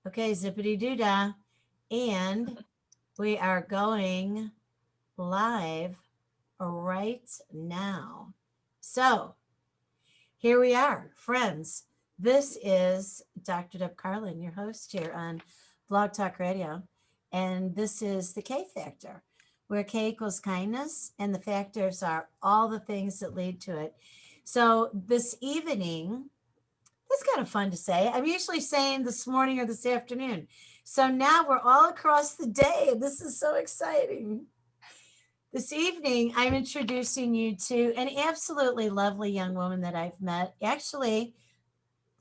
Okay, zippity doo dah. And we are going live right now. So here we are, friends. This is Dr. Deb Carlin, your host here on Blog Talk Radio. And this is the K Factor, where K equals kindness, and the factors are all the things that lead to it. So this evening, that's kind of fun to say. I'm usually saying this morning or this afternoon. So now we're all across the day. This is so exciting. This evening, I'm introducing you to an absolutely lovely young woman that I've met. Actually,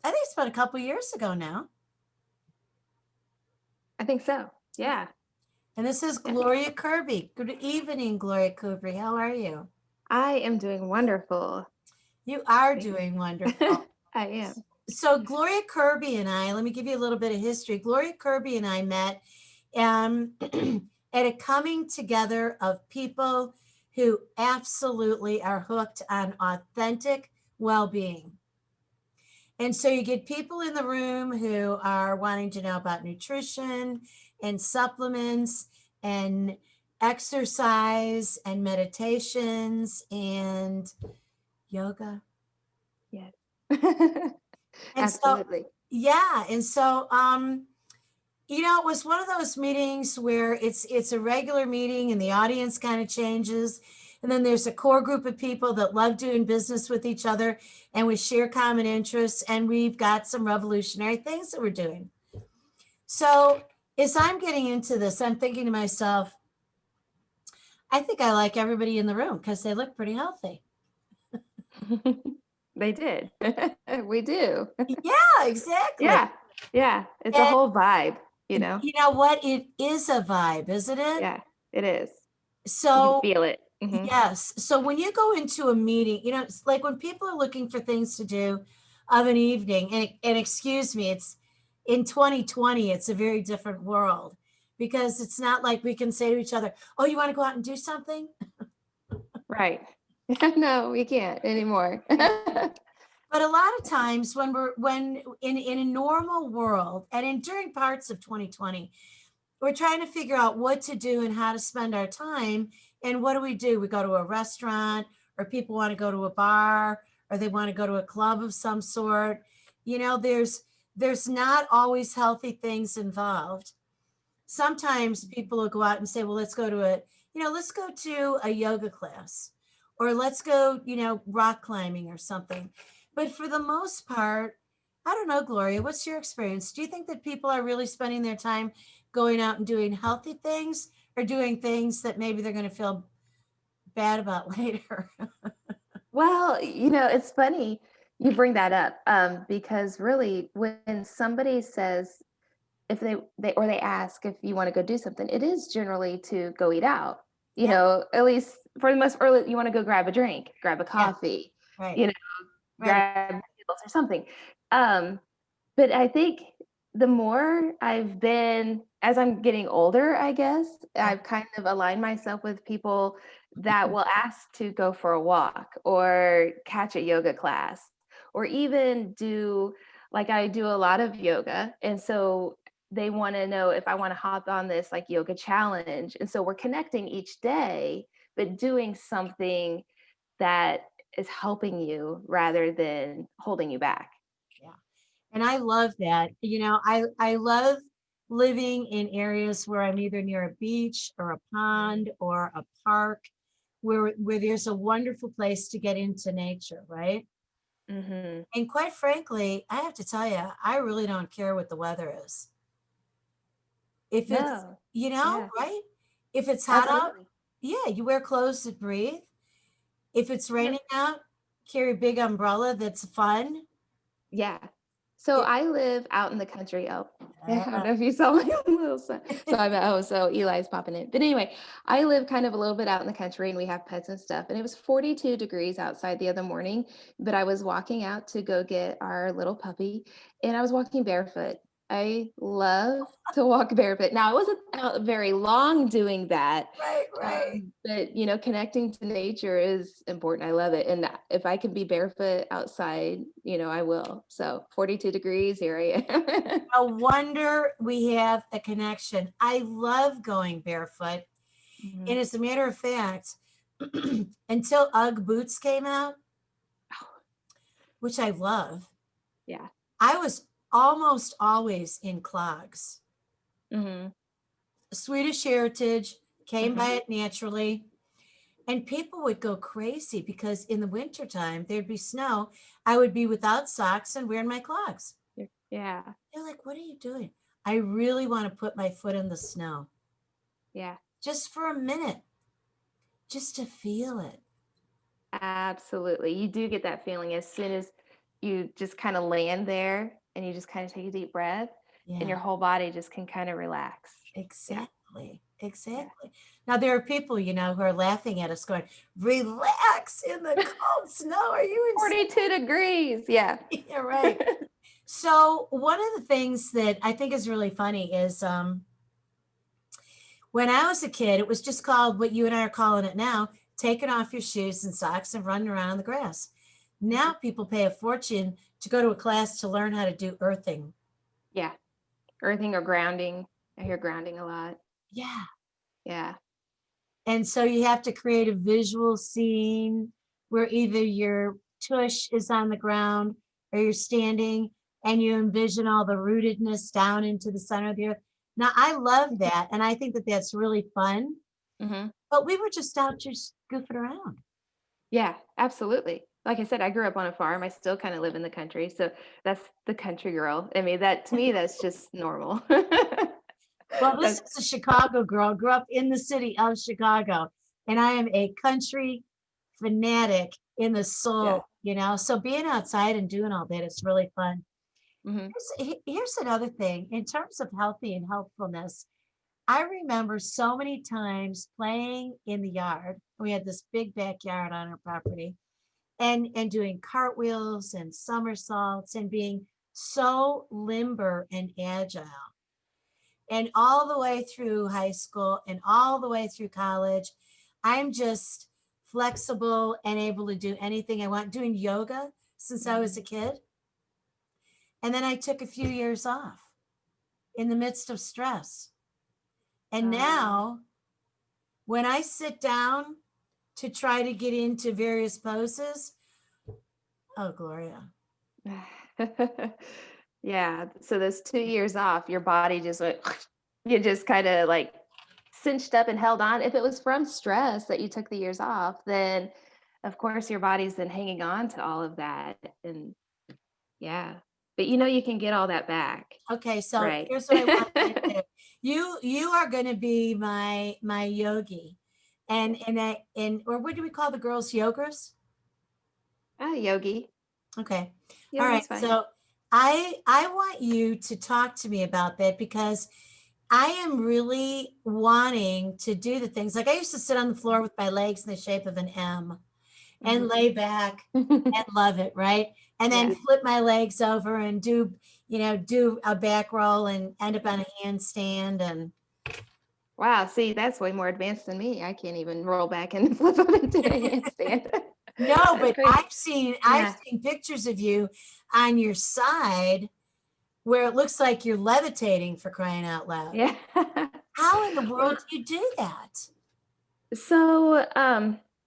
I think it's about a couple years ago now. I think so. Yeah. And this is Yeah. Gloria Kirby. Good evening, Gloria Kirby. How are you? I am doing wonderful. You are Thank doing you. wonderful. I am. So, Gloria Kirby and I, let me give you a little bit of history. Gloria Kirby and I met at a coming together of people who absolutely are hooked on authentic well being. And so you get people in the room who are wanting to know about nutrition and supplements and exercise and meditations and yoga. Yes. And so, Absolutely. yeah. And so, it was one of those meetings where it's a regular meeting and the audience kind of changes. And then there's a core group of people that love doing business with each other and we share common interests and we've got some revolutionary things that we're doing. So as I'm getting into this, I'm thinking to myself, I think I like everybody in the room because they look pretty healthy. They did. We do. Yeah, exactly. Yeah. Yeah. It's a And whole vibe, you know? you know what? It is a vibe, isn't it? Yeah, it is. You can So feel it. Hmm. yes. So when you go into a meeting, it's like when people are looking for things to do of an evening, and excuse me, it's in 2020, it's a very different world because it's not like we can say to each other, oh, you want to go out and do something? Right. No, we can't anymore. But a lot of times when in a normal world and in during parts of 2020, we're trying to figure out what to do and how to spend our time. And what do? We go to a restaurant, or people want to go to a bar, or they want to go to a club of some sort. There's not always healthy things involved. Sometimes people will go out and say, well, let's go to a yoga class, or let's go, rock climbing or something. But for the most part, I don't know, Gloria, what's your experience? Do you think that people are really spending their time going out and doing healthy things or doing things that maybe they're going to feel bad about later? Well, it's funny you bring that up, because really when somebody says, if they ask if you want to go do something, it is generally to go eat out. Yeah, At least for the most early, you want to go grab a drink, grab a yeah, coffee, right, you know, right. grab meals or something. Um, but I think the more as I'm getting older, I guess, Yeah, I've kind of aligned myself with people that will ask to go for a walk or catch a yoga class or even like I do a lot of yoga. And so they want to know if I want to hop on this like yoga challenge. And so we're connecting each day, but doing something that is helping you rather than holding you back. yeah. And I love that. I love living in areas where I'm either near a beach or a pond or a park where there's a wonderful place to get into nature, right? Hmm. And quite frankly, I have to tell you, I really don't care what the weather is. If it's, No. Yeah, right? If it's hot out, absolutely. yeah, you wear clothes that breathe. If it's Yep. raining out, carry a big umbrella that's fun. Yeah. So It, I live out in the country. Oh, I don't uh, know if you saw my little son. So so Eli's popping in. But anyway, I live kind of a little bit out in the country and we have pets and stuff. And it was 42 degrees outside the other morning, but I was walking out to go get our little puppy and I was walking barefoot. I love to walk barefoot. Now, I wasn't out very long doing that, Right, right. but connecting to nature is important. I love it, and if I can be barefoot outside, I will. So 42 degrees, here I am. No wonder we have a connection. I love going barefoot. Mhm. And as a matter of fact, until Ugg boots came out, which I love, Yeah. I was almost always in clogs. Hmm. Swedish heritage, came Hmm. by it naturally. And people would go crazy because in the wintertime, there'd be snow. I would be without socks and wearing my clogs. Yeah. They're like, what are you doing? I really want to put my foot in the snow Yeah. just for a minute, just to feel it. Absolutely. You do get that feeling as soon as you just kind of land there and you just kind of take a deep breath and Yeah, your whole body just can kind of relax. Yeah. exactly. Yeah. Exactly. Now, there are people, who are laughing at us going, relax in the cold snow. Are you insane? 42 degrees. Yeah. Yeah, right. So, one of the things that I think is really funny is when I was a kid, it was just called what you and I are calling it now, taking off your shoes and socks and running around in the grass. Now Mhm. people pay a fortune to go to a class to learn how to do earthing. Yeah. Earthing or grounding. I hear grounding a lot. Yeah. Yeah. And so you have to create a visual scene where either your tush is on the ground or you're standing and you envision all the rootedness down into the center of the earth. Now, I love that. And I think that that's really fun. Hmm. But we were just out just goofing around. Yeah, absolutely. Like I said, I grew up on a farm. I still kind of live in the country. So that's the country girl. I mean, that to me, that's just normal. Well, this That's, is a Chicago girl, grew up in the city of Chicago, and I am a country fanatic in the yeah. soul. So being outside and doing all that is really fun. Hmm. Here's another thing in terms of healthy and healthfulness. I remember so many times playing in the yard. We had this big backyard on our property and doing cartwheels and somersaults and being so limber and agile. And all the way through high school and all the way through college, I'm just flexible and able to do anything I want, doing yoga since I was a Hmm. kid. And then I took a few years off in the midst of stress. And Uh, now, when I sit down to try to get into various poses, oh, Gloria. yeah. So those 2 years off, your body just went, you just kind of like cinched up and held on. If it was from stress that you took the years off, then of course your body's then hanging on to all of that. And yeah, but you can get all that back, Okay, so right? here's what I want you to do. You are going to be my yogi, and or what do we call the girls? Yogas. Yogi. Okay. All right. Yogi's fine. So I want you to talk to me about that because I am really wanting to do the things like I used to sit on the floor with my legs in the shape of an M and Hmm. lay back and love it, right? And then Yeah. flip my legs over and do a back roll and end up on a handstand and Wow. See, that's way more advanced than me. I can't even roll back and flip up into a handstand. no, That's but crazy. I've Yeah. seen pictures of you on your side where it looks like you're levitating for crying out loud. Yeah. How in the Well, world do you do that? so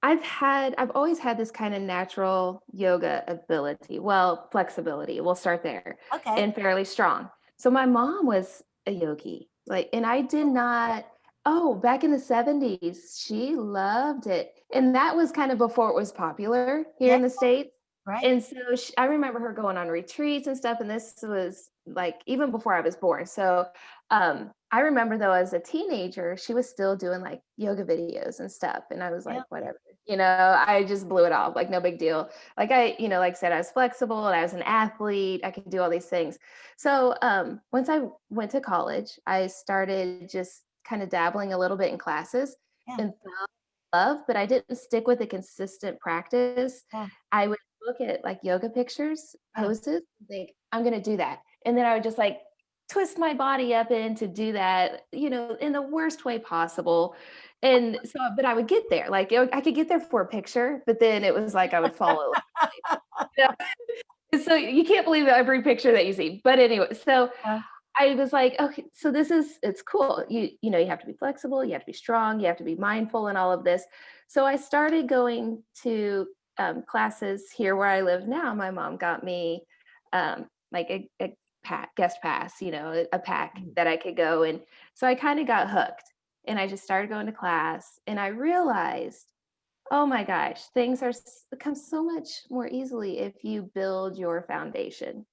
I've always had this kind of natural yoga ability. Well, flexibility. We'll start there. Okay. And fairly strong. So my mom was a yogi. Like, and I did not, oh, back in the 70s, she loved it. And that was kind of before it was popular here Yeah, in the States. right. And so I remember her going on retreats and stuff. And this was like even before I was born. So I remember though, as a teenager, she was still doing like yoga videos and stuff. And I was Yeah. like, whatever, I just blew it off, like no big deal. Like like I said, I was flexible and I was an athlete. I could do all these things. So once I went to college, I started just kind of dabbling a little bit in classes Yeah. and love, but I didn't stick with a consistent practice. Yeah. I would look at like yoga pictures, Yeah. poses, and think, I'm gonna do that. And then I would just like twist my body up in to do that, in the worst way possible. And so, but I would get there, like I could get there for a picture, but then it was like I would fall over. Yeah. So you can't believe every picture that you see. But anyway, so Yeah. I was like, okay, so it's cool. You have to be flexible, you have to be strong, you have to be mindful and all of this. So I started going to classes here where I live now. My mom got me like a guest pass, a pack Mm. that I could go. And so I kind of got hooked and I just started going to class and I realized, oh my gosh, things become so much more easily if you build your foundation.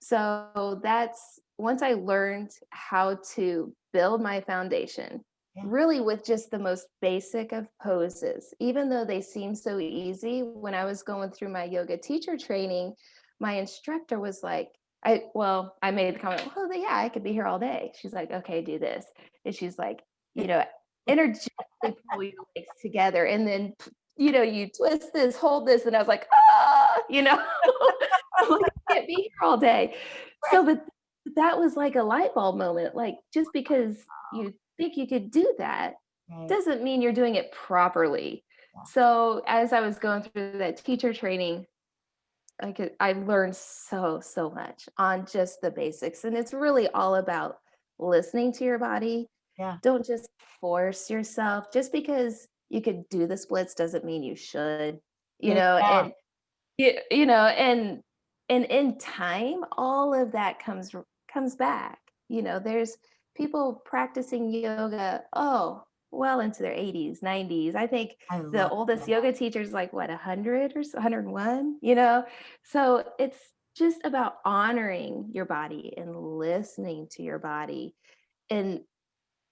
So that's once I learned how to build my foundation, Yeah. really with just the most basic of poses, even though they seem so easy. When I was going through my yoga teacher training, my instructor was like, I made the comment, well, yeah, I could be here all day. She's like, okay, do this. And she's like, you know, energetically pull your legs together and then, you twist this, hold this. And I was like, I'm like, I can't be here all day. Right. So, but that was like a light bulb moment. Like, just because you think you could do that Right. doesn't mean you're doing it properly. Yeah. So, as I was going through that teacher training, I learned so much on just the basics. And it's really all about listening to your body. Yeah. Don't just force yourself. Just because you could do the splits doesn't mean you should, There you go. and and in time, all of that comes back. There's people practicing yoga, well into their 80s, 90s. I think I the love oldest that. yoga teacher's like what, 100 or 101, So it's just about honoring your body and listening to your body. And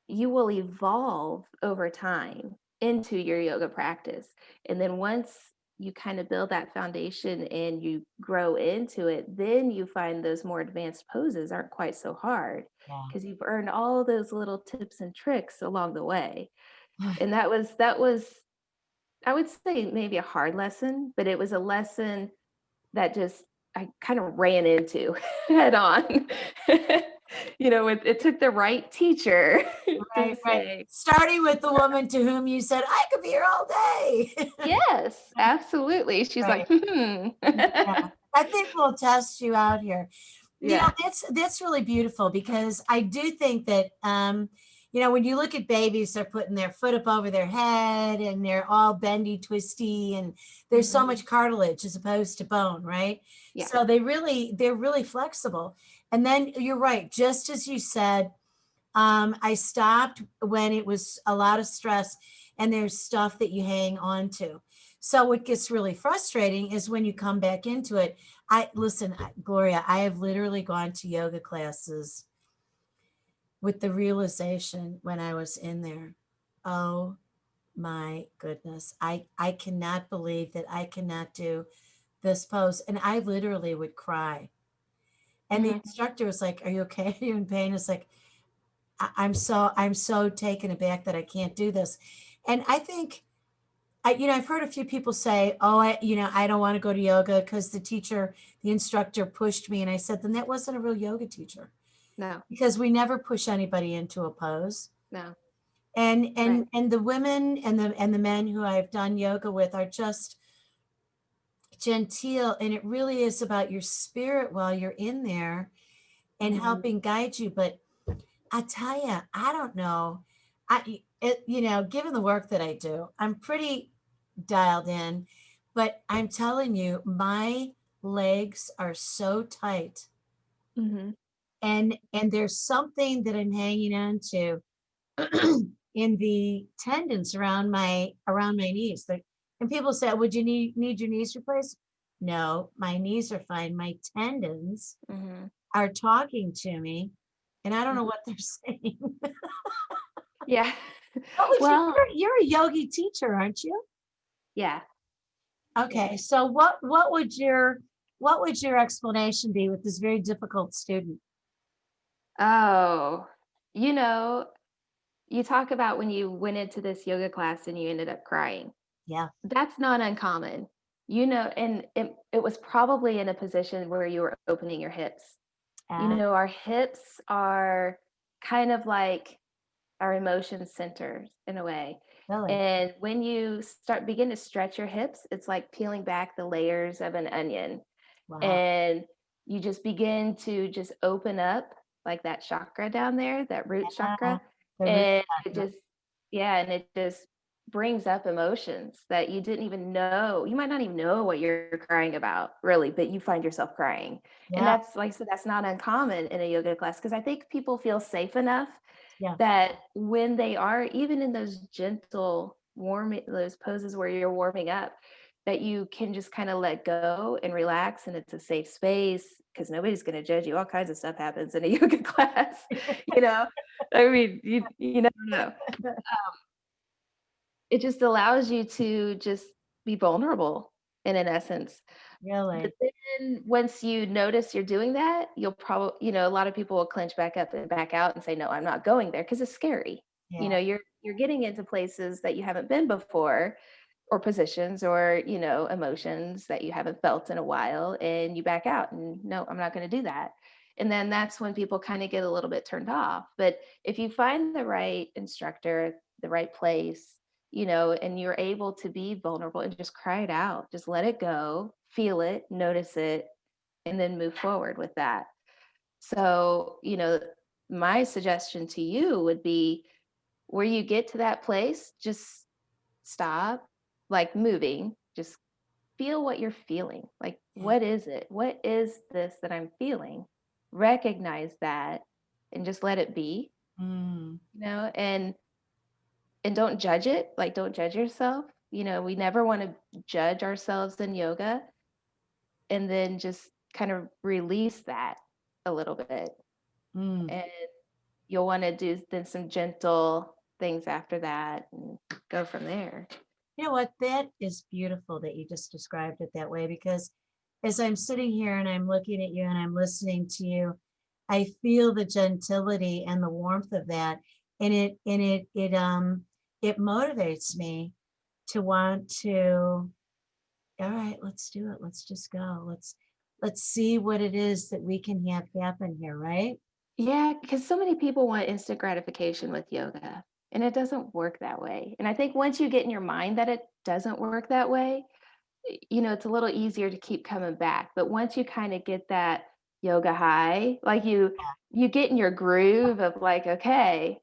you will evolve over time into your yoga practice. And then once you kind of build that foundation and you grow into it, then you find those more advanced poses aren't quite so hard Yeah. because you've earned all those little tips and tricks along the way. And that was I would say maybe a hard lesson, but it was a lesson that just I kind of ran into head on. It took the right teacher to Right. Right. say, Starting with the woman to whom you said, I could be here all day. yes, absolutely. She's Right. like, hmm. Yeah. I think we'll test you out here. Yeah. That's really beautiful because I do think that when you look at babies, they're putting their foot up over their head and they're all bendy, twisty, and there's so Mhm. much cartilage as opposed to bone, right? Yeah. So they're really flexible. And then you're right, just as you said, I stopped when it was a lot of stress and there's stuff that you hang on to. So what gets really frustrating is when you come back into it. Gloria, I have literally gone to yoga classes with the realization when I was in there, oh my goodness, I cannot believe that I cannot do this pose. And I literally would cry. And the Mhm. instructor was like, are you okay? Are you in pain? It's like, I'm so taken aback that I can't do this. And I think I've heard a few people say, "Oh, I don't want to go to yoga because the instructor pushed me." And I said, "Then that wasn't a real yoga teacher No, because we never push anybody into a pose." no. And Right. the women and the men who I've done yoga with are just genteel, and it really is about your spirit while you're in there and Mhm. helping guide you. But I tell you, I don't know. Given the work that I do, I'm pretty dialed in, but I'm telling you, my legs are so tight, Mhm. and there's something that I'm hanging on to in the tendons around my knees. And people say, "Would you need your knees replaced?" No, my knees are fine. My tendons Mhm. are talking to me, and I don't Mhm. know what they're saying. Yeah. What would you? Well, You're a yogi teacher, aren't you? yeah. Yeah. Okay, so what would your explanation be with this very difficult student? Oh, you know, you talk about when you went into this yoga class and you ended up crying. Yeah, That's not uncommon, and it was probably in a position where you were opening your hips. Ah, Our hips are kind of like our emotion centers in a way. really? And when you begin to stretch your hips, it's like peeling back the layers of an onion. Wow. And you just begin to just open up like that chakra down there, that root Yeah, chakra. the root And it chakra. just, yeah, and it just brings up emotions that you didn't even know. You might not even know what you're crying about, really, but you find yourself crying. And Yeah, that's, like I said, that's not uncommon in a yoga class because I think people feel safe enough yeah, that when they are even in those gentle warming, those poses where you're warming up, that you can just kind of let go and relax, and it's a safe space because nobody's going to judge you. All kinds of stuff happens in a yoga class, you know. I mean, you never know. It just allows you to just be vulnerable in an essence. But really. then once you notice you're doing that, you'll probably, a lot of people will clench back up and back out and say, no, I'm not going there because it's scary. Yeah. You're getting into places that you haven't been before, or positions, or, emotions that you haven't felt in a while, and you back out and no, I'm not going to do that. And then that's when people kind of get a little bit turned off. But if you find the right instructor, the right place, and you're able to be vulnerable and just cry it out, just let it go, feel it, notice it, and then move forward with that. So, my suggestion to you would be where you get to that place, just stop, like moving, just feel what you're feeling. Like, Yeah. what is it? What is this that I'm feeling? Recognize that and just let it be, Mm. and don't judge it. Like, don't judge yourself. We never want to judge ourselves in yoga, and then just kind of release that a little bit. Mm. And you'll want to do then some gentle things after that and go from there. You know what? That is beautiful that you just described it that way because as I'm sitting here and I'm looking at you and I'm listening to you, I feel the gentility and the warmth of that. And it motivates me to want to, all right, let's do it. Let's just go. Let's see what it is that we can have happen here, right? Yeah, because so many people want instant gratification with yoga, and it doesn't work that way. And I think once you get in your mind that it doesn't work that way, it's a little easier to keep coming back. But once you kind of get that yoga high, like you get in your groove of like, okay,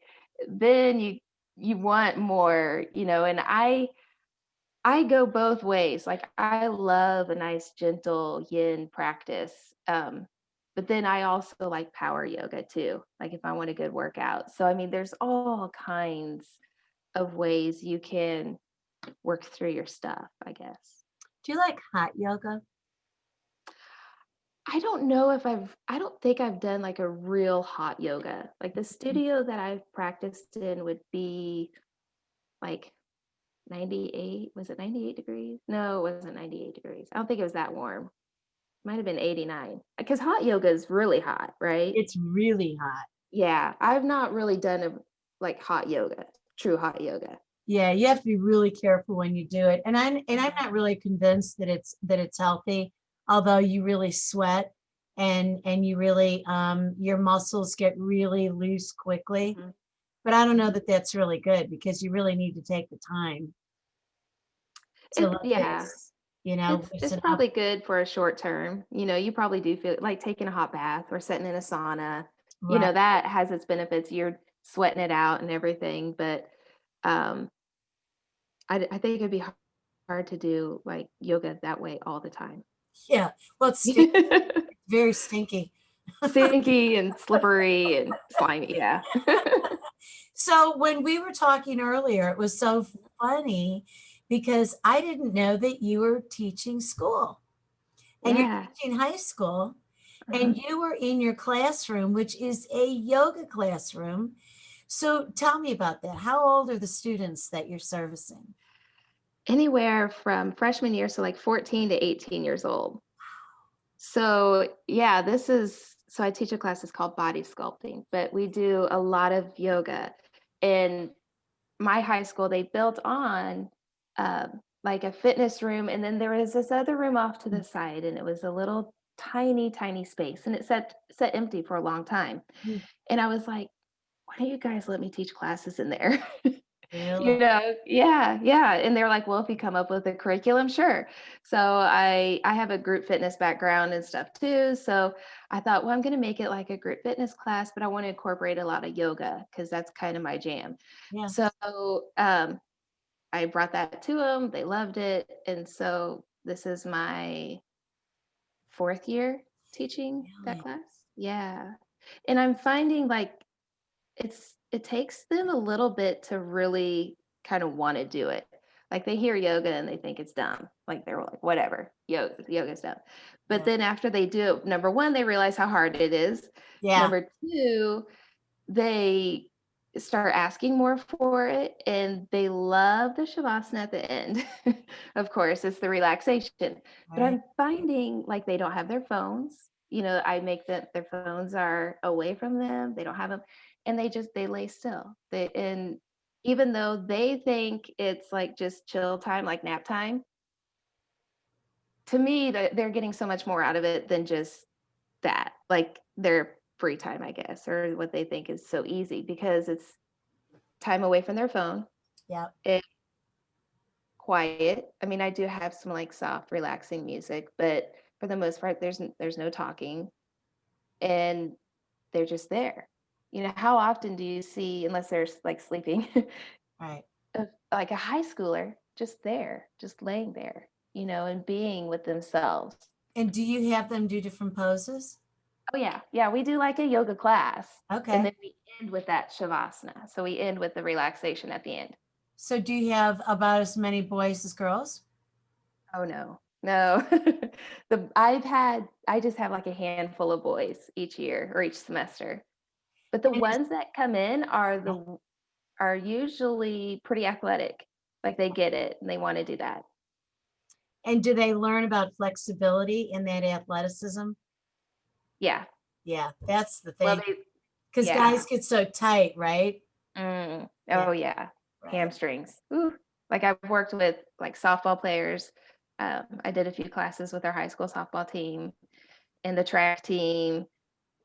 then you want more, and I go both ways. Like, I love a nice gentle yin practice. But then I also like power yoga too. Like, if I want a good workout. So I mean, there's all kinds of ways you can work through your stuff, I guess. Do you like hot yoga? I don't think I've done like a real hot yoga. Like, the studio that I've practiced in would be like 98. Was it 98 degrees? No, it wasn't 98 degrees. I don't think it was that warm. Might have been 89 because hot yoga is really hot, right? It's really hot. Yeah, I've not really done like hot yoga, true hot yoga. Yeah, you have to be really careful when you do it. And I'm Mhm. not really convinced that it's healthy, although you really sweat and you really your muscles get really loose quickly. Mhm. But I don't know Mhm. that that's really good because you really need to take the time to let Yeah, this, it's loosen up. probably good for a short term. You probably do feel like taking a hot bath or sitting in a sauna. Right. That has its benefits. You're sweating it out and everything, but um, I think it'd be hard to do like yoga that way all the time. Yeah. Well, it's very stinky. Stinky and slippery and slimy, yeah. So when we were talking earlier, it was so funny because I didn't know that you were teaching school and you're Yeah, teaching high school uh-huh. and you were in your classroom, which is a yoga classroom. So tell me about that. How old are the students that you're servicing? Anywhere from freshman year, so like 14 to 18 years old. So, yeah, I teach a class that's called body sculpting, but we do a lot of yoga. And my high school, they built on like a fitness room, and then there was this other room off to the side, and it was a little tiny, tiny space, and it sat empty for a long time. Mm, And I was like, "Why don't you guys let me teach classes in there?" really? You know? Yeah, yeah, and they're like, "Well, if you come up with a curriculum, sure." So I have a group fitness background and stuff too, so I thought, "Well, I'm gonna make it like a group fitness class, but I wanna incorporate a lot of yoga because that's kinda my jam." Yeah. So, I brought that to them. They loved it, and so this is my 4th year teaching that Really? class. Yeah, and I'm finding, like, it takes them a little bit to really kinda wanna do it. Like, they hear yoga and they think it's dumb. Like, they're like, "Whatever, yoga's dumb." But Yeah. then after they do it, number 1, they realize how hard it is. Yeah. Number 2, they start asking more for it, and they love the shavasana at the end. Of course, it's the relaxation, but Right. I'm finding, like, they don't have their phones. I make that their phones are away from them, they don't have them, and they lay still. And even though they think it's, like, just chill time, like nap time, to me, they're getting so much more out of it than just that, like, their free time, I guess, or what they think is so easy because it's time away from their phone, Yeah. and quiet. I mean, I do have some, like, soft, relaxing music, but for the most part, there's no talking, and they're just there. How often do you see, unless they're, like, sleeping, Right. like, a high schooler just there, just laying there, and being with themselves? And do you have them do different poses? Oh, yeah. Yeah, we do, like, a yoga class, and Okay. then we end with that shavasana, so we end with the relaxation at the end. So do you have about as many boys as girls? Oh, no. No. I just have, like, a handful of boys each year or each semester, but the And is, ones that come in yeah. are usually pretty athletic, like, they get it, and they wanna do that. And do they learn about flexibility in that athleticism? Yeah. Yeah, that's the Well, thing. they Because yeah. guys get so tight, right? Yeah. Oh, yeah. Right. Hamstrings. Ooh. Like, I've worked with, like, softball players. I did a few classes with our high school softball team and the track team,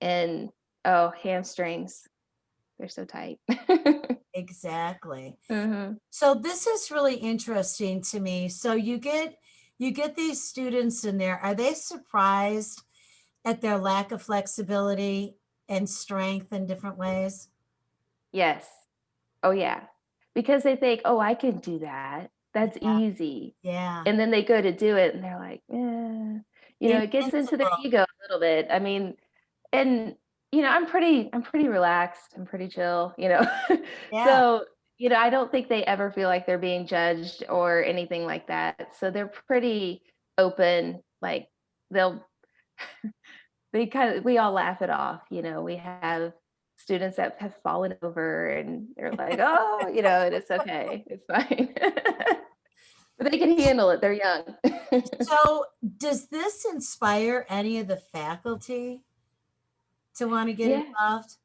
and, oh, hamstrings. They're so tight. Exactly. Mhm. So this is really interesting to me. So you get these students in there. Are they surprised at their lack of flexibility and strength in different ways? Yes. Oh, yeah. Because they think, "Oh, I can do that. That's Yeah. easy." Yeah. And then they go to do it and they're like, it gets into their Invincible. ego a little bit. I mean, and I'm pretty relaxed, I'm pretty chill, Yeah. So, I don't think they ever feel like they're being judged or anything like that. So they're pretty open, like they'll we all laugh it off. We have students that have fallen over and they're like, "Oh," and it's okay. It's fine. But they can handle it. They're young. So does this inspire any of the faculty to want to get Yeah. involved?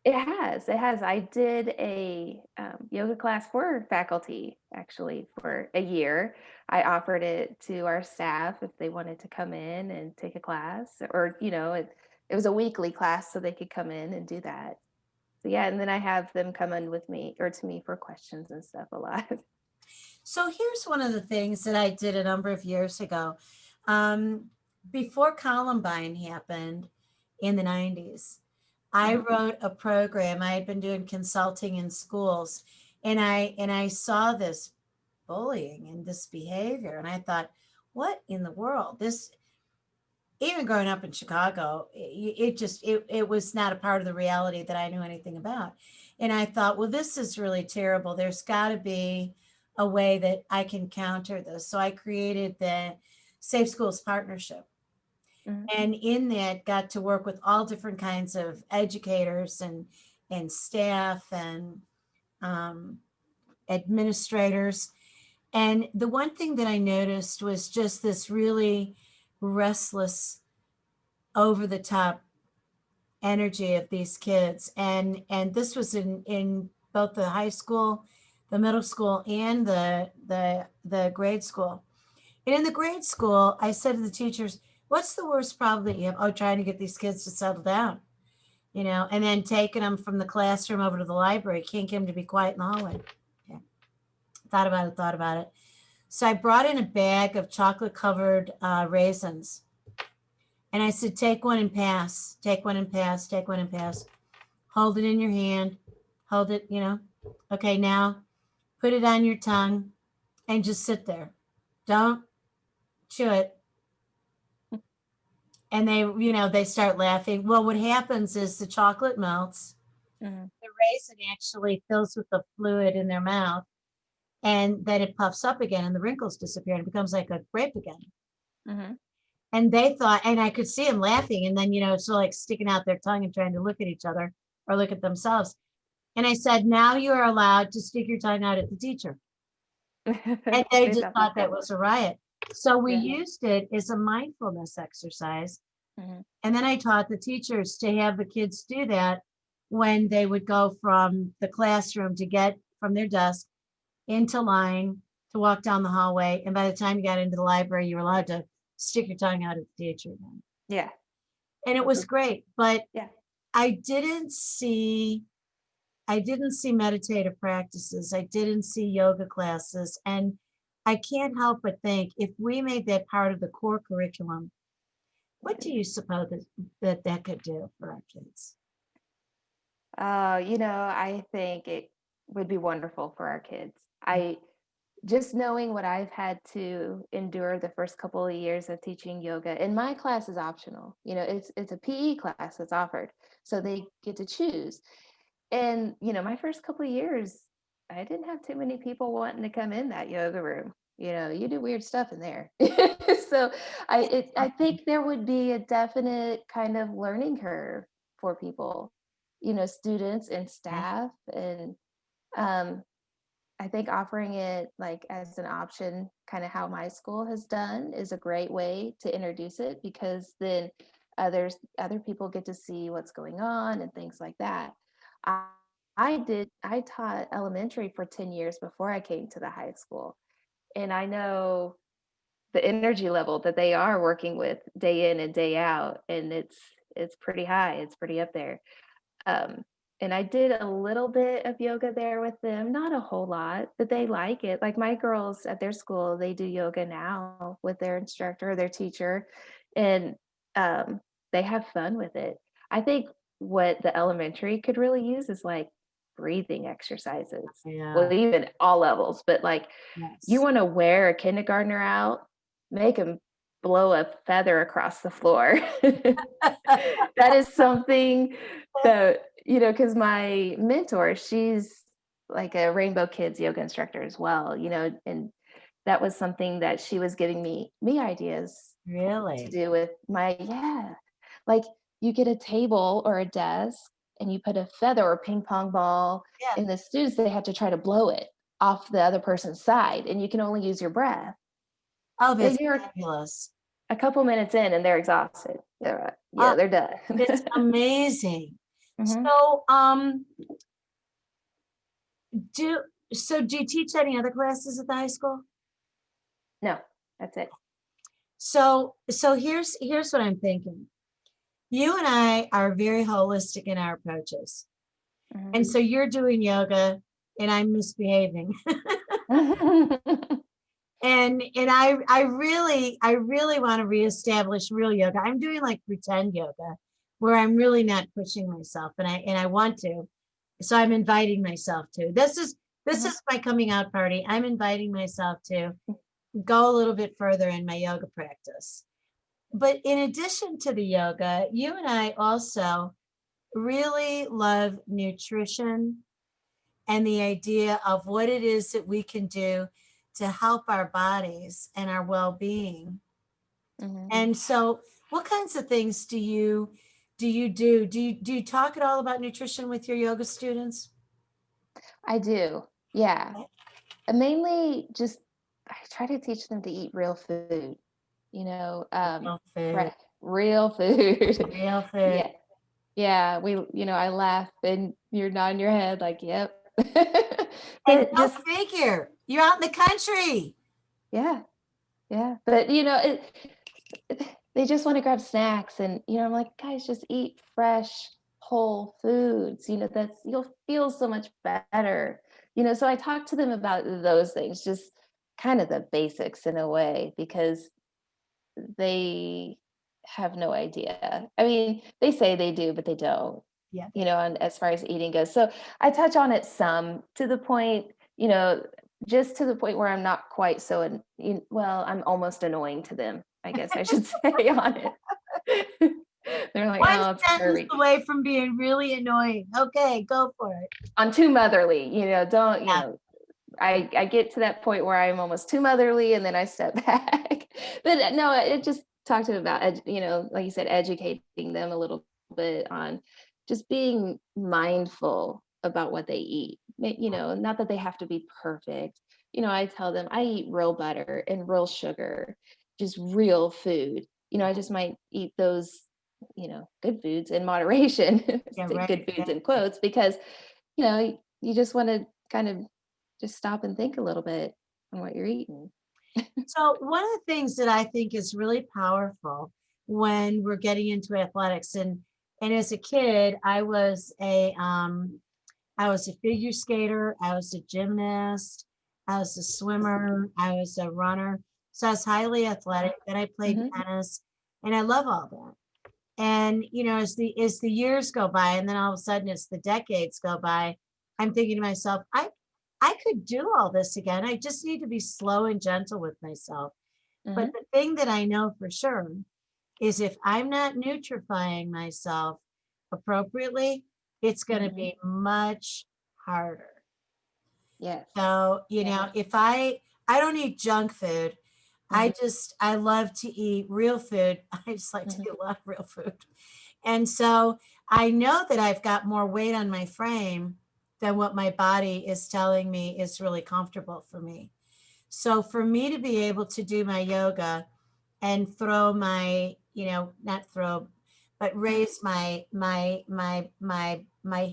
It has, it has. I did a, yoga class for faculty, actually, for a year. I offered it to our staff if they wanted to come in and take a class, or, it was a weekly class, so they could come in and do that. So, yeah, and then I have them come in with me or to me for questions and stuff a lot. So here's one of the things that I did a number of years ago. Um, Before Columbine happened in the 90s, I Mhm. wrote a program. I had been doing consulting in schools, and I saw this bullying and this behavior, and I thought, what in the world? This, even growing up in Chicago, it was not a part of the reality that I knew anything about. And I thought, well, this is really terrible. There's got to be a way that I can counter this. So I created the Safe Schools Partnership. Mhm. And in that, got to work with all different kinds of educators and staff and um, administrators. And the one thing that I noticed was just this really restless, over the top energy of these kids. And this was in both the high school, the middle school, and the grade school. And in the grade school, I said to the teachers, What's the worst problem that you have? Oh, trying to get these kids to settle down, and then taking them from the classroom over to the library. Can't get them to be quiet in the hallway. Okay. Thought about it. So I brought in a bag of chocolate covered raisins. And I said, take one and pass, take one and pass, take one and pass. Hold it in your hand. Hold it. Okay, now put it on your tongue and just sit there. Don't chew it. And they start laughing. Well, what happens is the chocolate melts. Mhm. The raisin actually fills with the fluid in their mouth, and then it puffs up again and the wrinkles disappear and it becomes like a grape again. Mhm. And they thought, and I could see them laughing, and then, so like sticking out their tongue and trying to look at each other or look at themselves. And I said, now you are allowed to stick your tongue out at the teacher. And they They just thought thought that. that was a riot. So we Yeah. used it as a mindfulness exercise. Mhm. And then I taught the teachers to have the kids do that when they would go from the classroom to get from their desk into line to walk down the hallway. And by the time you got into the library, you were allowed to stick your tongue out at the teacher again. Yeah. And it was great, but Yeah. I didn't see I didn't see meditative practices. I didn't see yoga classes. And I can't help but think if we made that part of the core curriculum, what do you suppose that could do for our kids? I think it would be wonderful for our kids. I just knowing what I've had to endure the first couple of years of teaching yoga, and my class is optional. It's a PE class that's offered, so they get to choose. And my first couple of years, I didn't have too many people wanting to come in that yoga room. You do weird stuff in there. So I think there would be a definite kind of learning curve for people, students and Yeah. staff. And um, I think offering it like as an option, kind of how my school has done, is a great way to introduce it, because then other people get to see what's going on and things like that. I, I taught elementary for 10 years before I came to the high school. And I know the energy level that they are working with day in and day out. And it's pretty high. It's pretty up there. Um, and I did a little bit of yoga there with them, not a whole lot, but they like it. Like my girls at their school, they do yoga now with their instructor, their teacher, and um, they have fun with it. I think what the elementary could really use is like breathing exercises. Yeah. Well, even all levels, but like you Yes. want to wear a kindergartner out, make them blow a feather across the floor. That is something that, because my mentor, she's like a Rainbow Kids yoga instructor as well, and that was something that she was giving me ideas to Really? do with yeah. Like you get a table or a desk and you put a feather or ping pong ball, Yeah. and the students, they have to try to blow it off the other person's side, and you can only use your breath. Oh, And that's you're fabulous. a couple minutes in and they're exhausted. Oh, They're done. it's amazing. Hmm. So, do do you teach any other classes at the high school? No, that's it. So here's what I'm thinking. You and I are very holistic in our approaches. And so you're doing yoga and I'm misbehaving. Mhm. And I really want to reestablish real yoga. I'm doing like pretend yoga where I'm really not pushing myself, and I want to. So I'm inviting myself to. This is my coming out party. I'm inviting myself to go a little bit further in my yoga practice. But in addition to the yoga, you and I also really love nutrition and the idea of what it is that we can do to help our bodies and our well-being. Mhm. And so what kinds of things do? Do you talk at all about nutrition with your yoga students? I do. Yeah. Mainly just I try to teach them to eat real food, Real food, real food. real food. Yeah. Yeah. I laugh and you're nodding your head like, yep. And But go just, figure, you're out in the country. yeah. Yeah. But, they just want to grab snacks. And, I'm like, guys, just eat fresh, whole foods. You'll feel so much better. So I talk to them about those things, just kind of the basics in a way, because they have no idea. I mean, they say they do, but they don't, Yeah. and as far as eating goes. So I touch on it some, to the point, just to the point where I'm not quite so, well, I'm almost annoying to them, I guess I should say, on it. They're like, One oh, it's sentence Kirby. away from being really annoying. Okay, go for it. I'm too motherly, don't, Yeah. I get to that point where I'm almost too motherly, and then I step back. But no, it just talked to them about, like you said, educating them a little bit on just being mindful about what they eat. Not that they have to be perfect. I tell them I eat real butter and real sugar, just real food. I just might eat those, good foods in moderation, Yeah, say right. good foods in quotes, because, you just want to kind of just stop and think a little bit on what you're eating. So one of the things that I think is really powerful when we're getting into athletics, and as a kid, I was a figure skater, I was a gymnast, I was a swimmer, I was a runner. So I was highly athletic. Then I played Mm-hmm. tennis, and I love all that. And as the years go by, and then all of a sudden as the decades go by, I'm thinking to myself, I could do all this again. I just need to be slow and gentle with myself. But Mm-hmm. the thing that I know for sure is if I'm not nutrifying myself appropriately, it's going to Mm-hmm. be much harder. Yes. So, Yeah. if I don't eat junk food, Mm-hmm. I love to eat real food. I just like to Mm-hmm. eat a lot of real food. And so I know that I've got more weight on my frame than what my body is telling me is really comfortable for me. So for me to be able to do my yoga and throw my, not throw, but raise my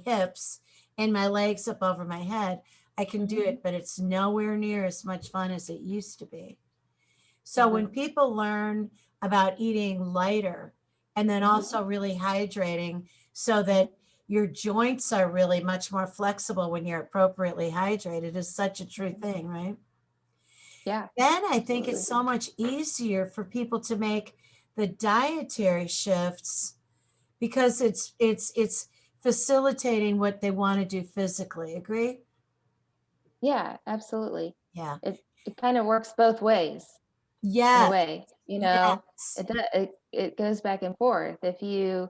hips and my legs up over my head, I can do Mm-hmm. it, but it's nowhere near as much fun as it used to be. So Mm-hmm. when people learn about eating lighter and then Mm-hmm. also really hydrating so Mm-hmm. that your joints are really much more flexible when you're appropriately hydrated is such a true Mm-hmm. thing, right? Yeah, Then I think it's absolutely. so much easier for people to make the dietary shifts because it's facilitating what they want to do physically. Agree? Yeah, absolutely. Yeah. It kind of works both ways in a Yes. way. Yes. It goes back and forth. If you,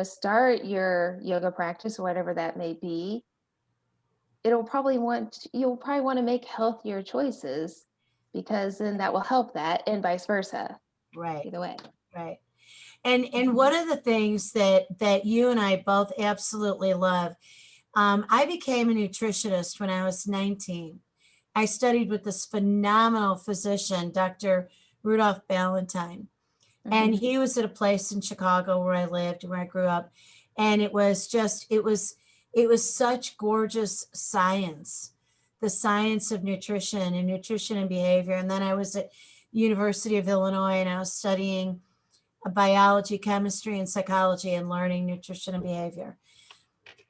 start your yoga practice or whatever that may be, you'll probably want to make healthier choices, because then that will help that, and vice versa. Right. Either way. Right. And one of the things that you and I both absolutely love, I became a nutritionist when I was 19. I studied with this phenomenal physician, Dr. Rudolph Ballantyne. And Mm-hmm. he was at a place in Chicago where I lived, where I grew up. And it was such gorgeous science, the science of nutrition and behavior. And then I was at University of Illinois and I was studying biology, chemistry, and psychology and learning nutrition and behavior.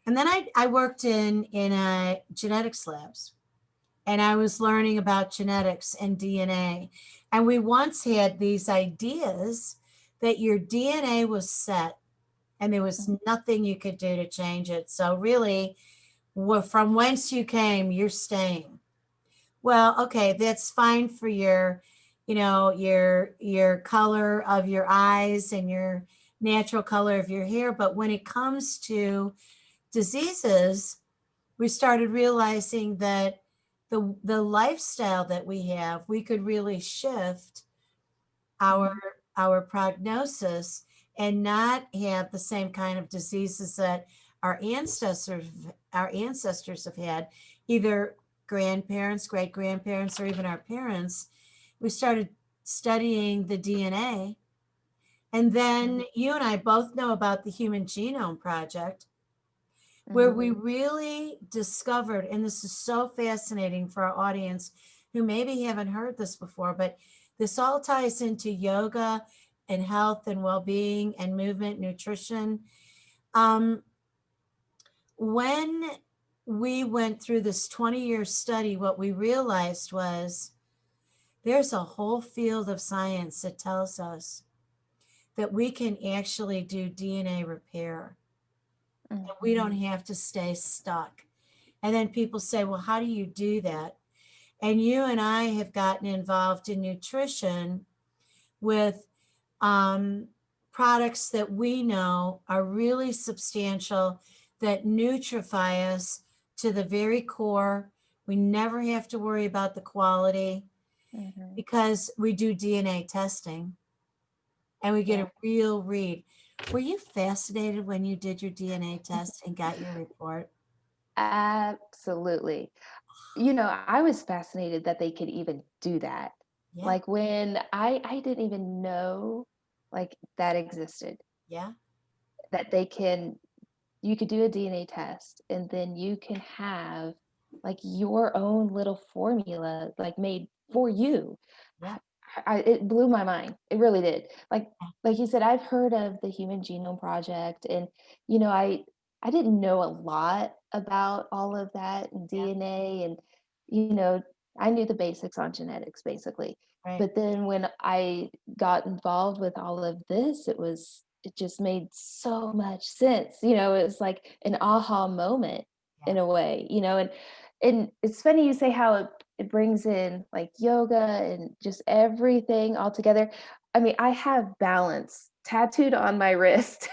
And then I worked in genetics labs and I was learning about genetics and DNA. And we once had these ideas that your DNA was set and there was nothing you could do to change it. So really, from whence you came, you're staying. Well, okay, that's fine for your color of your eyes and your natural color of your hair, but when it comes to diseases, we started realizing that the lifestyle that we have, we could really shift our Mm-hmm. our prognosis and not have the same kind of diseases that our ancestors our ancestors have had, either grandparents, great grandparents, or even our parents. We started studying the DNA, and Mm-hmm. then you and I both know about the Human Genome Project, where Mm-hmm. we really discovered, and this is so fascinating for our audience who maybe haven't heard this before, but this all ties into yoga and health and well-being and movement, nutrition. Um, when we went through this 20-year study, what we realized was there's a whole field of science that tells us that we can actually do DNA repair. And we don't have to stay stuck. And then people say, well, how do you do that? And you and I have gotten involved in nutrition with products that we know are really substantial, that nutrify us to the very core. We never have to worry about the quality because we do DNA testing and we get a real read. Were you fascinated when you did your DNA test and got your report? Absolutely. I was fascinated that they could even do that. Yeah, Like when I didn't even know like that existed, yeah, that you could do a DNA test and then you can have like your own little formula like made for you. yeah, It blew my mind. It really did. Like you said, I've heard of the Human Genome Project, and I didn't know a lot about all of that and yeah, DNA, and you know I knew the basics on genetics basically. right. But then when I got involved with all of this, it just made so much sense. It was like an aha moment Yeah. in a way, and it's funny you say how it brings in like yoga and just everything all together. I mean, I have balance tattooed on my wrist.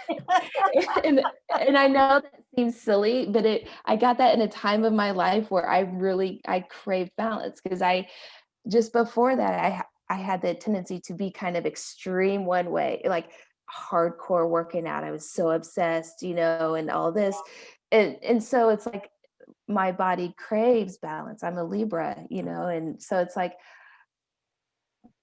and and I know that seems silly, but I got that in a time of my life where I craved balance, because I just before that I had the tendency to be kind of extreme one way, like hardcore working out. I was so obsessed, and all this. And so it's like my body craves balance. I'm a Libra, and so it's like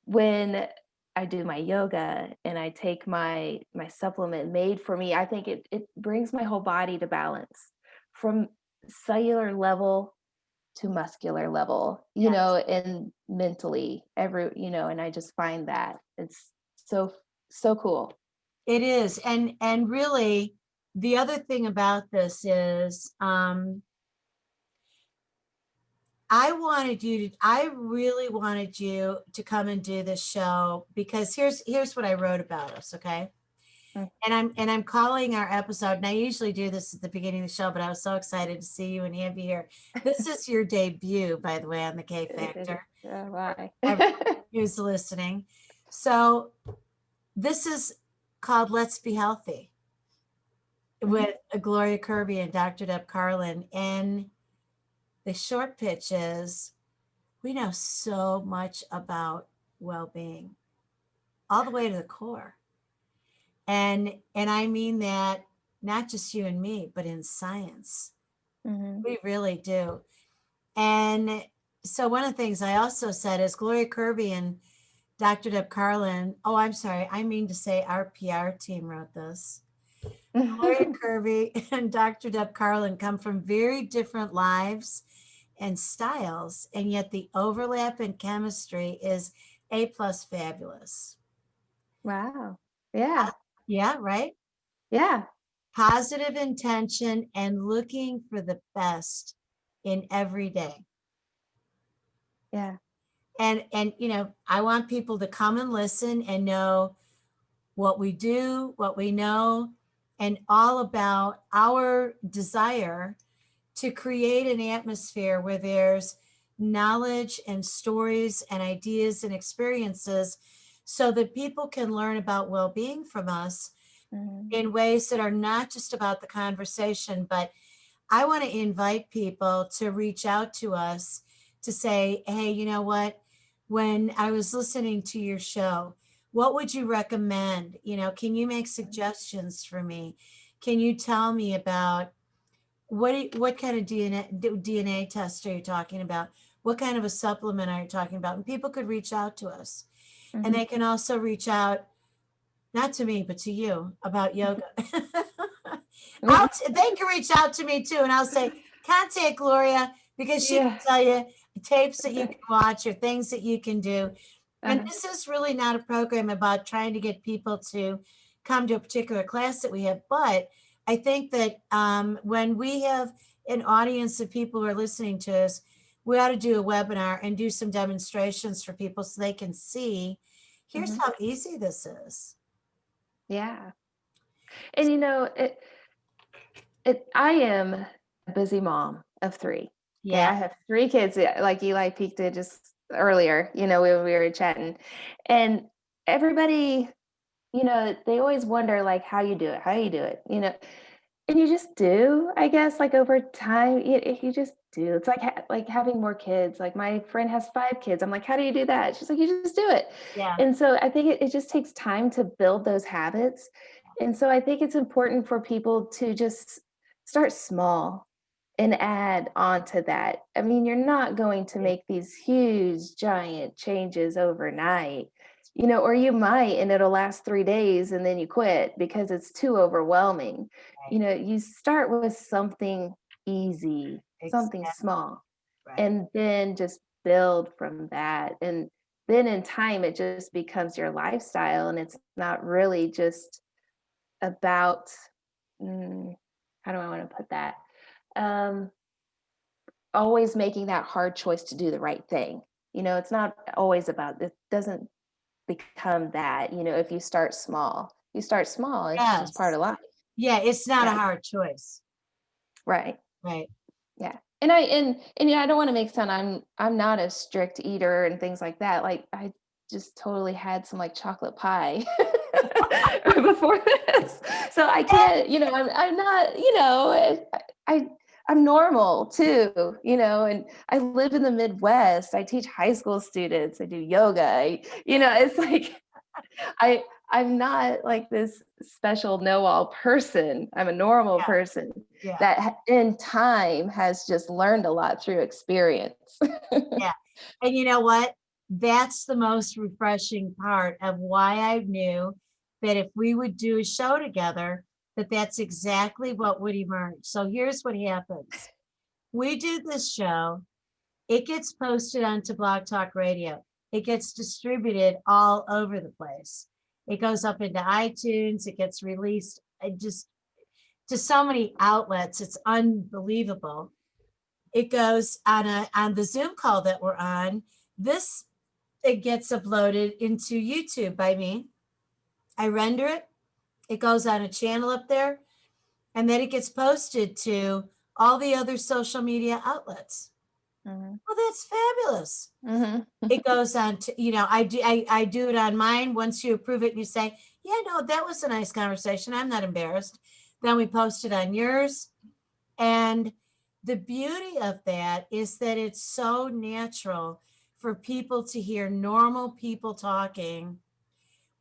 when I do my yoga and I take my supplement made for me, I think it brings my whole body to balance from cellular level to muscular level, Yeah. and mentally and I just find that it's so cool. It is. And really the other thing about this is I really wanted you to come and do this show because here's what I wrote about us, okay? Mm. And I'm calling our episode, and I usually do this at the beginning of the show, but I was so excited to see you and have you here. This is your debut, by the way, on the K Factor. Why? Everyone who's listening. So this is called Let's Be Healthy with Gloria Kirby and Dr. Deb Carlin. And the short pitch is we know so much about well-being, all the way to the core. And I mean that not just you and me, but in science. Mhm. We really do. And so one of the things I also said is Gloria Kirby and Dr. Deb Carlin. Oh, I'm sorry. I mean to say our PR team wrote this. Gloria Kirby and Dr. Deb Carlin come from very different lives and styles, and yet the overlap in chemistry is A plus fabulous. Wow. Yeah. Yeah, right? Yeah. Positive intention and looking for the best in every day. Yeah. And I want people to come and listen and know what we do, what we know, and all about our desire to create an atmosphere where there's knowledge and stories and ideas and experiences so that people can learn about well-being from us Mhm. in ways that are not just about the conversation, but I want to invite people to reach out to us to say, hey, you know what? When I was listening to your show, what would you recommend? Can you make suggestions for me? Can you tell me about what kind of DNA test are you talking about? What kind of a supplement are you talking about? And people could reach out to us. And Mhm. they can also reach out, not to me, but to you about yoga. They can reach out to me too, and I'll say, contact Gloria because she can Yeah. tell you tapes that you can watch or things that you can do. And Uh-huh. this is really not a program about trying to get people to come to a particular class that we have, but I think that when we have an audience of people who are listening to us, we ought to do a webinar and do some demonstrations for people so they can see, here's Hmm. how easy this is. Yeah. And I am a busy mom of three. Okay. Yeah, I have three kids, like Eli peeked at just earlier, when we were chatting. And everybody, they always wonder like how you do it, and you just do, I guess, like over time, you just do. It's like like having more kids. Like my friend has 5 kids. I'm like, how do you do that? She's like, you just do it. yeah, And so I think it just takes time to build those habits. And so I think it's important for people to just start small and add on to that. I mean, you're not going to yeah, make these huge, giant changes overnight, or you might, and it'll last 3 days and then you quit because it's too overwhelming. right, You start with something easy, something exactly, small, right. and then just build from that. And then in time, it just becomes your lifestyle. And it's not really just about, mm, how do I want to put that? Um, Always making that hard choice to do the right thing. It's not always about, it doesn't become that, if you start small, it's just part Yes. of life. Yeah, it's not a Yeah. hard choice. Right. Right. Yeah. And I don't want to make sound I'm not a strict eater and things like that. Like I just totally had some like chocolate pie before this. So I can't, I'm not, I I'm normal too, and I live in the Midwest. I teach high school students. I do yoga. It's like I I'm not like this special know-all person. I'm a normal Yeah, person yeah, that in time has just learned a lot through experience. yeah. And you know what? That's the most refreshing part of why I knew that if we would do a show together, that that's exactly what would emerge. So here's what happens. We do this show, it gets posted onto Blog Talk Radio. It gets distributed all over the place. It goes up into iTunes, it gets released just to so many outlets. It's unbelievable. It goes on the Zoom call that we're on. This it gets uploaded into YouTube by me. I render it. It goes on a channel up there, and then it gets posted to all the other social media outlets. Mhm. Well, that's fabulous. Mhm. It goes on to, I do it on mine. Once you approve it and you say, yeah, no, that was a nice conversation, I'm not embarrassed, then we post it on yours. And the beauty of that is that it's so natural for people to hear normal people talking.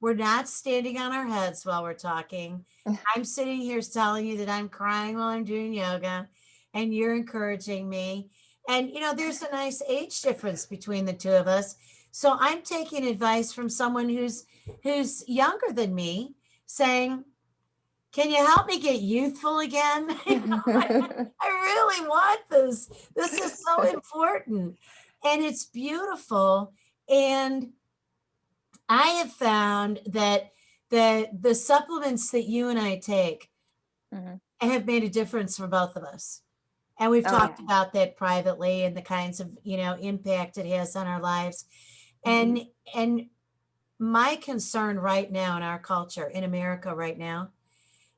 We're not standing on our heads while we're talking. I'm sitting here telling you that I'm crying while I'm doing yoga, and you're encouraging me. And, there's a nice age difference between the two of us. So I'm taking advice from someone who's younger than me, saying, can you help me get youthful again? I really want this. This is so important. And it's beautiful. And I have found that the supplements that you and I take Mhm. have made a difference for both of us. And we've Oh yeah. talked about that privately and the kinds of, impact it has on our lives. Mhm. And and my concern right now in our culture in America right now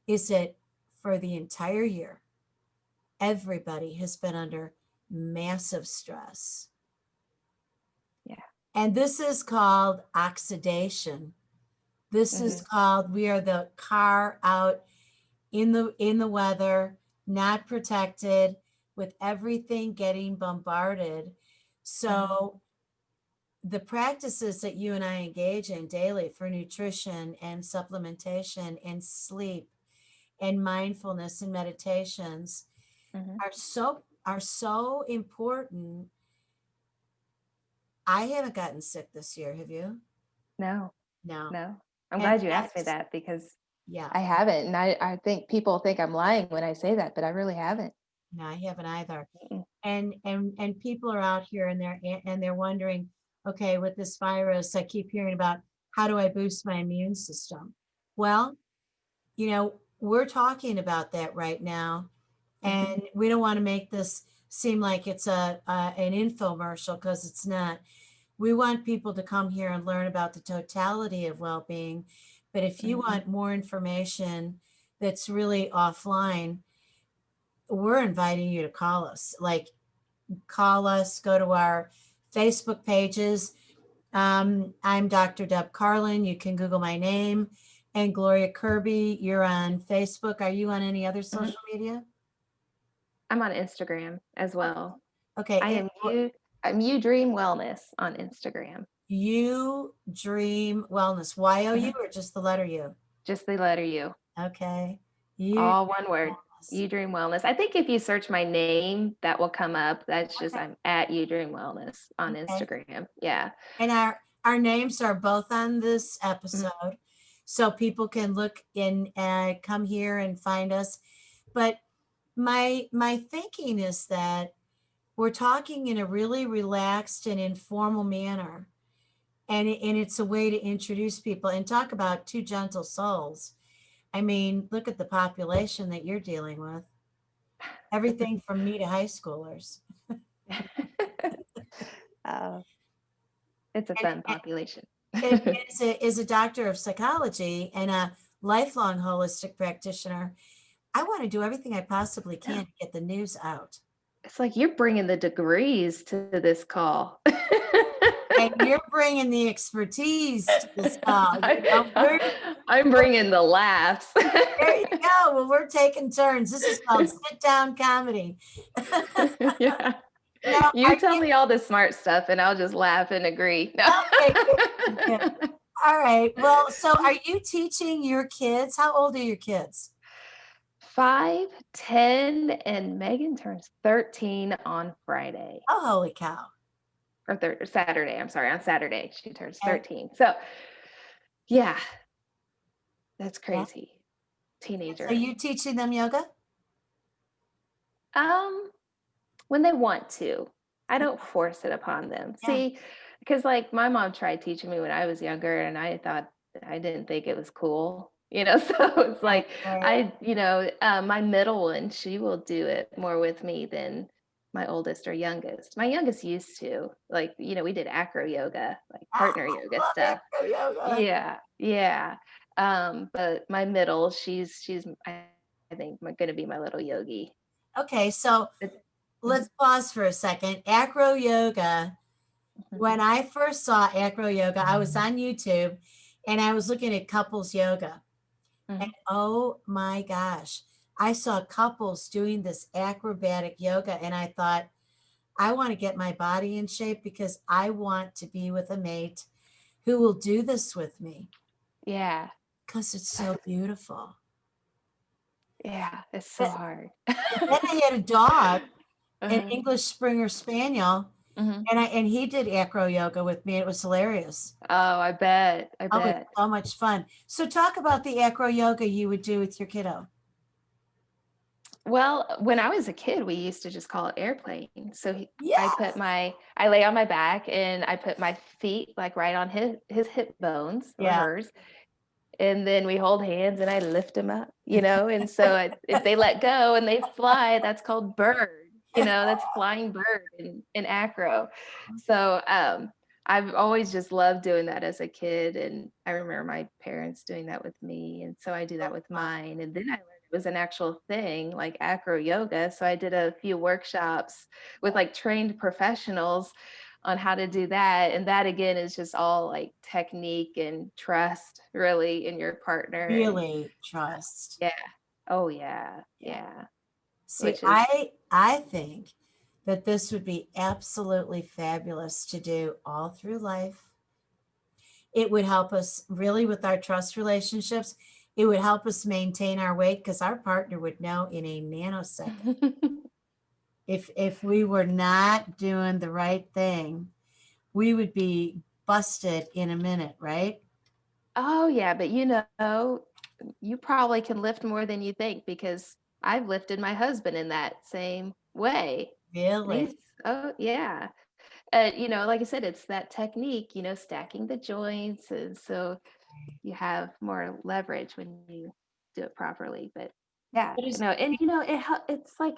is that for the entire year, everybody has been under massive stress. Yeah. And this is called oxidation. This is Mhm. called we are the car out in the weather, not protected, with everything getting bombarded. Mhm. So the practices that you and I engage in daily for nutrition and supplementation and sleep and mindfulness and meditations Mhm. are so important. I haven't gotten sick this year, have you? No. No. No. I'm And glad you asked me that's that because yeah, I haven't. And I think people think I'm lying when I say that, but I really haven't. no, I haven't either. Mm-mm. And people are out here and they're wondering, okay, with this virus, I keep hearing about how do I boost my immune system? Well, we're talking about that right now, Mhm. and we don't want to make this seem like it's an infomercial, because it's not. We want people to come here and learn about the totality of well-being. But if you Mhm. want more information that's really offline, we're inviting you to call us. Like, call us, go to our Facebook pages. I'm Dr. Deb Carlin. You can Google my name. And Gloria Kirby, you're on Facebook. Are you on any other Mhm. social media? I'm on Instagram as well. Okay. I am you. I'm You Dream Wellness on Instagram. You Dream Wellness. YOU Mhm. or just the letter U? Just the letter U, Okay. You all Dream one word. Wellness. You Dream Wellness. I think if you search my name, that will come up. That's just Okay. I'm at You Dream Wellness on Okay. Instagram. Yeah. And our names are both on this Mhm. episode, so people can look in and come here and find us. But my thinking is that we're talking in a really relaxed and informal manner, and it's a way to introduce people and talk about two gentle souls. I mean, look at the population that you're dealing with. Everything from me to high schoolers. uh, it's a And, fun population. and as a doctor of psychology and a lifelong holistic practitioner, I want to do everything I possibly Yeah. can to get the news out. It's like you're bringing the degrees to this call. And you're bringing the expertise to this call. I'm bringing the laughs. There you go. Well, we're taking turns. This is called sit down comedy. Yeah. Now, You tell me all the smart stuff and I'll just laugh and agree. No. okay, good, good. All right. Well, so are you teaching your kids? How old are your kids? 5, 10, and Megan turns 13 on Friday Oh, holy cow. or Saturday. I'm sorry, on Saturday she turns Okay. 13. So, yeah, that's Yeah. crazy. So Teenager. you teaching them yoga? Um, when they want to. I don't force it upon them. Yeah. See, because like my mom tried teaching me when I was younger and I didn't think it was cool. So it's Right. like Right. my middle one, she will do it more with me than my oldest or youngest. My youngest used to, like, we did acro yoga, like Ah, partner yoga I love stuff. acro yoga. Yeah, yeah. But my middle, she's I think gonna be my little yogi. Okay, so It's, let's pause for a second. Acro yoga. mhm, When I first saw acro yoga, I was on YouTube and I was looking at couples yoga. And mhm. oh my gosh, I saw couples doing this acrobatic yoga, and I thought, I want to get my body in shape because I want to be with a mate who will do this with me Yeah. because it's so beautiful. Yeah, it's so But, hard. but then I had a dog, an Uh-huh. English Springer Spaniel, Mhm. and he did acro yoga with me. It was hilarious. Oh, I bet, I Oh, it's bet. so much fun. So talk about the acro yoga you would do with your kiddo. Well, when I was a kid, we used to just call it airplane. So Yeah. I lay on my back and I put my feet like right on his hip bones or Yeah. hers. And then we hold hands and I lift them up, and so if they let go and they fly, that's called bird, that's flying bird in acro. So I've always just loved doing that as a kid. And I remember my parents doing that with me. And so I do that with mine. And then I learned it was an actual thing like acro yoga. So I did a few workshops with like trained professionals on how to do that. And that again is just all like technique and trust really in your partner. And Really trust. yeah. Oh yeah. Yeah. Yeah. See, Which is I think that this would be absolutely fabulous to do all through life. It would help us really with our trust relationships. It would help us maintain our weight because our partner would know in a nanosecond. If we were not doing the right thing, we would be busted in a minute, right? oh yeah, but you probably can lift more than you think because I've lifted my husband in that same way. And Really? he's oh yeah. You know, like I said, it's that technique, you know, stacking the joints. And so you have more leverage when you do it properly. But yeah, What is no, and you know, it's like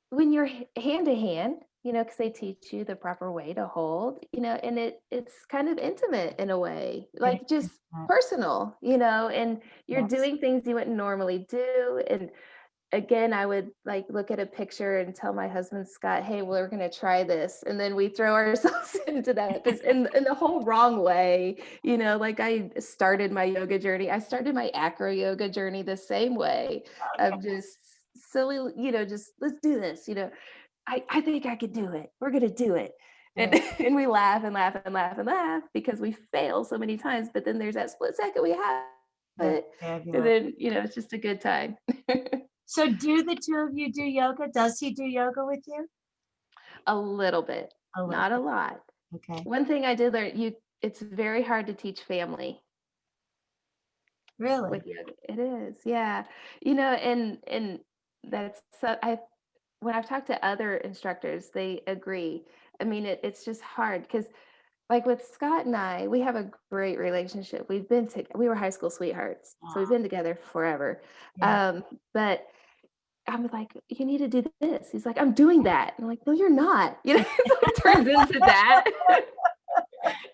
when you're hand to hand, you know, because they teach you the proper way to hold, you know, and it's kind of intimate in a way, it like just is personal, you know, and you're yes. doing things you wouldn't normally do. And again, I would like look at a picture and tell my husband Scott, "Hey, we're going to try this," and then we throw ourselves into that, but in the whole wrong way, you know. Like I started my yoga journey, I started my acro yoga journey the same way of just silly, you know, just let's do this, you know. I think I could do it. We're going to do it. And, Yeah, and we laugh and laugh and laugh and laugh because we fail so many times. But then there's that split second we have that's it. And fabulous. then, you know, it's just a good time. So do the two of you do yoga? Does he do yoga with you? A little bit, A little not a bit. lot. Okay. One thing I did learn, it's very hard to teach family Really? with yoga. It is, yeah. You know, and that's so I when I've talked to other instructors, they agree. I mean, it's just hard because like with Scott and I, we have a great relationship. We were high school sweethearts, so we've Ah, been together forever. yeah. But I'm like, you need to do this. He's like, I'm doing that. And I'm like, no, you're not. You know, so it turns into that.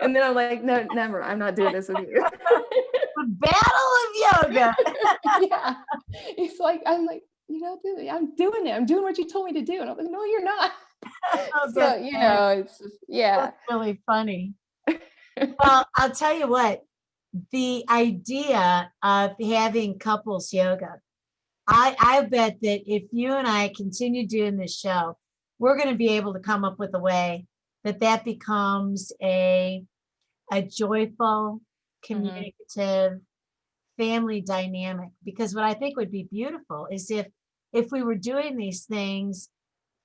And then I'm like, no, never, I'm not doing this with you. The battle of yoga. Yeah. He's like, I'm like, you know, dude, I'm doing it. I'm doing what you told me to do. And I'm like, no, you're not. Oh, So, that's you fabulous. know, it's just, yeah. That's really funny. Well, I'll tell you what, the idea of having couples yoga, I bet that if you and I continue doing this show, we're going to be able to come up with a way that that becomes a joyful, Mhm. communicative family dynamic. Because what I think would be beautiful is if we were doing these things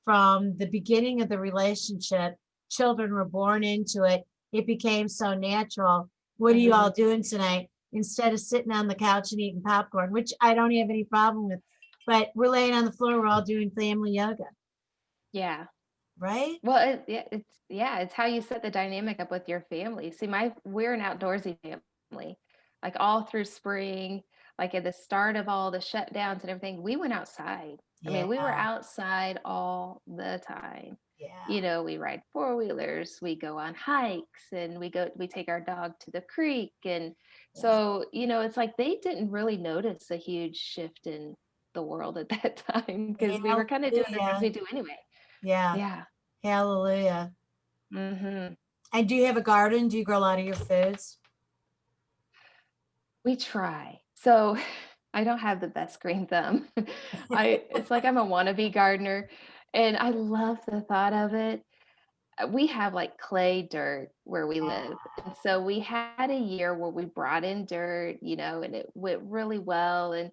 from the beginning of the relationship, children were born into it, it became so natural. What are you all Mhm. doing tonight? Instead of sitting on the couch and eating popcorn, which I don't have any problem with, but we're laying on the floor, we're all doing family yoga, Yeah. right? Well, it's how you set the dynamic up with your family. See, we're an outdoorsy family. Like all through spring, like at the start of all the shutdowns and everything, we went outside. I Yeah, mean, we were outside all the time. yeah, You know, we ride four-wheelers, we go on hikes, and we take our dog to the creek. And yeah. so, you know, it's like they didn't really notice a huge shift in the world at that time because we were kind of doing the things Hallelujah. we do anyway. Yeah, Yeah. hallelujah. Mhm. And do you have a garden? Do you grow a lot of your foods? We try. So I don't have the best green thumb. It's like I'm a wannabe gardener and I love the thought of it. We have like clay dirt where we live. And so we had a year where we brought in dirt, you know, and it went really well. And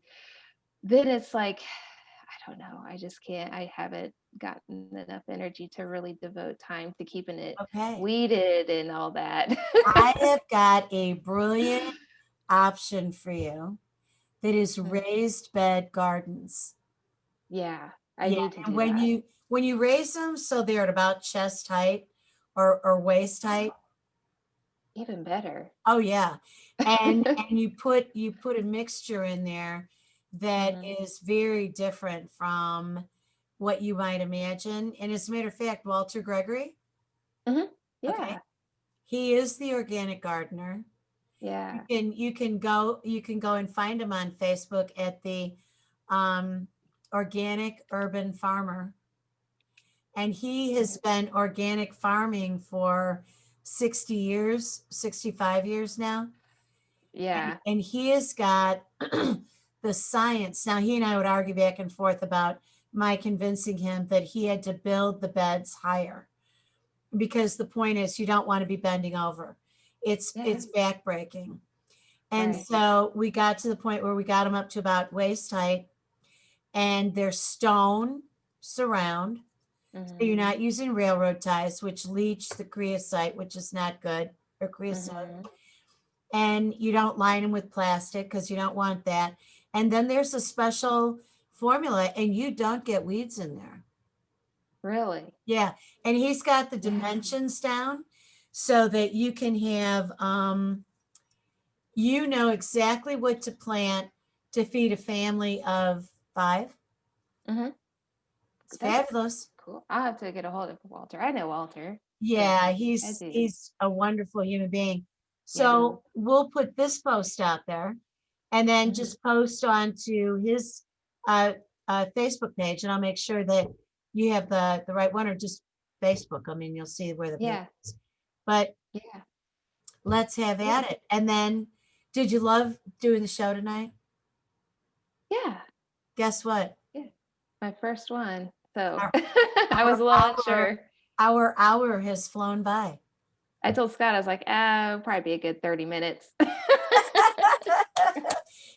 then it's like, I don't know, I just can't, I haven't gotten enough energy to really devote time to keeping it Okay. weeded and all that. I have got a brilliant option for you that is Mhm. raised bed gardens. Yeah, I Yeah, need to and do that. when you raise them so they're at about chest height or waist height, Even better. oh yeah. And you put a mixture in there that Mhm, is very different from what you might imagine. And as a matter of fact, Walter Gregory, mhm. okay, Yeah, he is the organic gardener. yeah, You can go and find him on Facebook at the um, organic urban farmer, and he has mhm, been organic farming for 60 years, 65 years now, yeah, and he has got the science. Now he and I would argue back and forth about my convincing him that he had to build the beds higher, because the point is you don't want to be bending over, yeah, it's backbreaking. And right. so we got to the point where we got them up to about waist height, and they're stone surround. So you're Mhm, not using railroad ties, which leach the creosote, which is not good, or creosote. mhm. And you don't line them with plastic because you don't want that. And then there's a special formula, and you don't get weeds in there. Really? Yeah. And he's got the Yeah. dimensions down so that you can have, you know exactly what to plant to feed a family of 5. Mm-hmm. It's That's fabulous. cool. I'll have to get a hold of Walter. I know Walter. Yeah, Kirby. I he's do. he's a wonderful human being. Yeah. So we'll put this post out there and then Mm-hmm. just post onto his uh, Facebook page, and I'll make sure that you have the right one, or just Facebook. I mean, you'll see where the page Yeah. is. But Yeah. let's have Yeah. at it. And then, did you love doing the show tonight? Yeah. Guess what? Yeah. My first one. So Our I was our a little hour unsure. our hour has flown by. I told Scott, I was like, probably be a good 30 minutes.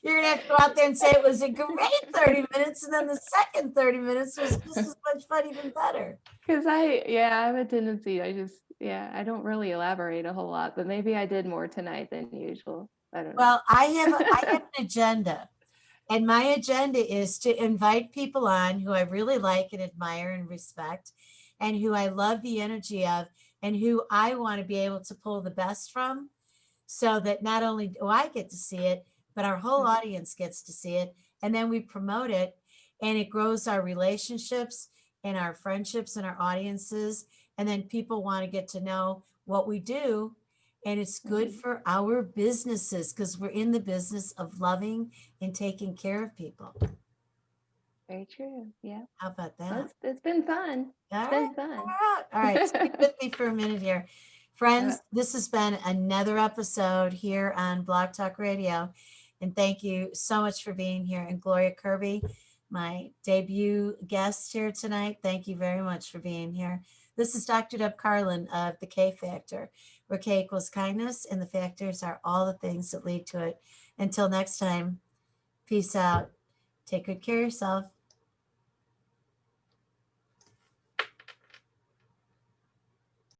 You're gonna have to go out there and say it was a great 30 minutes, and then the second 30 minutes was just as much fun, even better. Because I have a tendency, I don't really elaborate a whole lot, but maybe I did more tonight than usual. I don't know. Well, I have an agenda, and my agenda is to invite people on who I really like and admire and respect, and who I love the energy of, and who I want to be able to pull the best from, so that not only do I get to see it, but our whole Mhm. audience gets to see it. And then we promote it, and it grows our relationships and our friendships and our audiences. And then people want to get to know what we do. And it's good Mhm. for our businesses because we're in the business of loving and taking care of people. Very true. Yeah. How about Well, that? it's been fun. All It's right. been fun. All right. Stick with me for a minute here. Uh, Friends, this has been another episode here on Blog Talk Radio. And thank you so much for being here. And Gloria Kirby, my debut guest here tonight, thank you very much for being here. This is Dr. Deb Carlin of the K Factor, where K equals kindness, and the factors are all the things that lead to it. Until next time, peace out. Take good care of yourself.